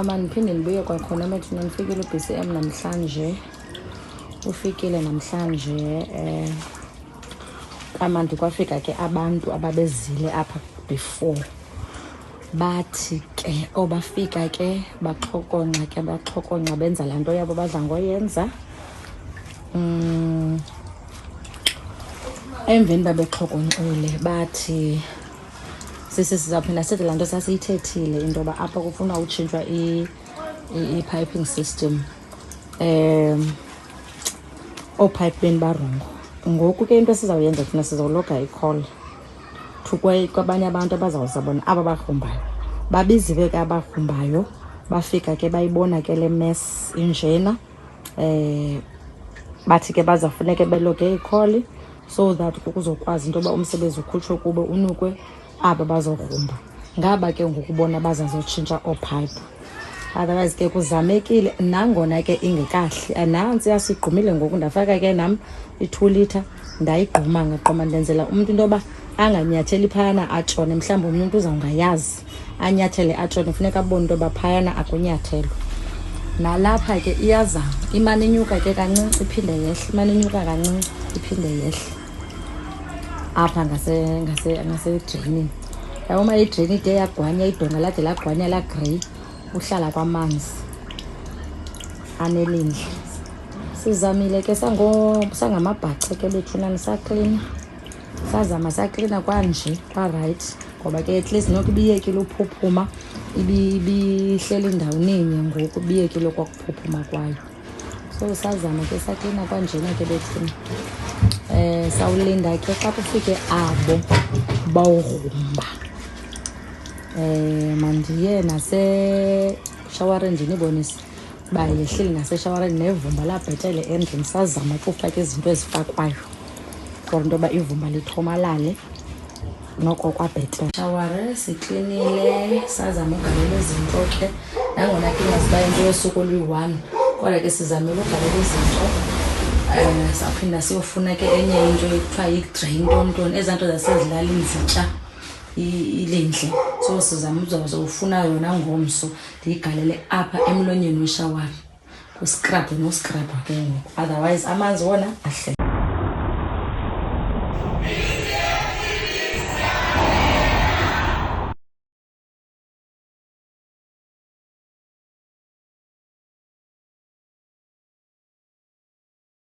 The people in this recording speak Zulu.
Mandiphinde ndibuye kwakhona methuna ndifikile uBCM namhlanje. Ufikile namhlanje kamandi kwafika ke abantu ababezile apha before. Bathi ke obafika ke baxhokonxa benza laa nto yabo badla ngoyenza. Emveni babexhokonxile bathi sizawuphinda sithi laa nto sasiyithethile into yoba apha kufuna utshintshwa i-piping system. Oopayipeni barongo. Ngoku ke into esizawuyenza thina sizawuloga i-call to kwabanye abantu abazawuzabona aba bagrumbayo. Babiziwe ke abagrumbayo bafika ke bayibona ke le mess injena. Bathi ke bazawufuneke beloge i-call so that kuzokwazi into yoba umsebenzi ukhutshwe kubo unukwe aba bazogrumba. Ngaba ke ngokubona bazazotshintsha oopipe. Otherwise ke kuzamekile nangona ke ingekahle. Nansi yasigqumile ngoku ndafaka ke nam i-2 litre ndayigquma ngaqoma ndenzela umuntu into yoba anganyatheli phayana atshone. Mhlawumbi umuntu uzawungayazi anyathele atshone funeka abone into yoba phayana akunyathelwa. Nalapha ke iyazama imane inyuka ke kancinci iphinde yehle, imane inyuka kancinci iphinde yehle apha ngasedreyinini. Yawuma idreyini ide yagwanya idonga lade lagwanya lagrey uhlala kwamanzi anelindle. Sizamile ke sangamabhaca ke bethunani saklina. Sazama saklina kwanje kwarayithi ngoba ke at least noko ibiyekile uphuphuma ibihleli indawoninye ngoku ibiyekile kwakuphuphuma kwayo. So sazama ke saklina kwanjena ke bethuna. Sawulinda ke xa kufike abo bawugrumba. Mandiye naseshawareni ndinibonise uba yehlile naseshawareni nevumba labhetele endlini. Sazama ukufaka izinto ezifakwayo for into yoba ivumba lithomalale noko kwabhetele. Shaware siklinile sazama ugalela izinto ke nangona ke ingaziba into yosuku oluyi-1 kodwa ke sizamile ugalela izinto. Saphinda siyofuna ke enye into ekuthiwa yi-drain tontoni ezaa nto zasezilalini zitya ilindle. So sizama uzawufuna yona ngomso ndiyigalele apha emlonyeni weshawari kwiskrabhe noskrabha ke ngoku. Otherwise amanzi wona ahle.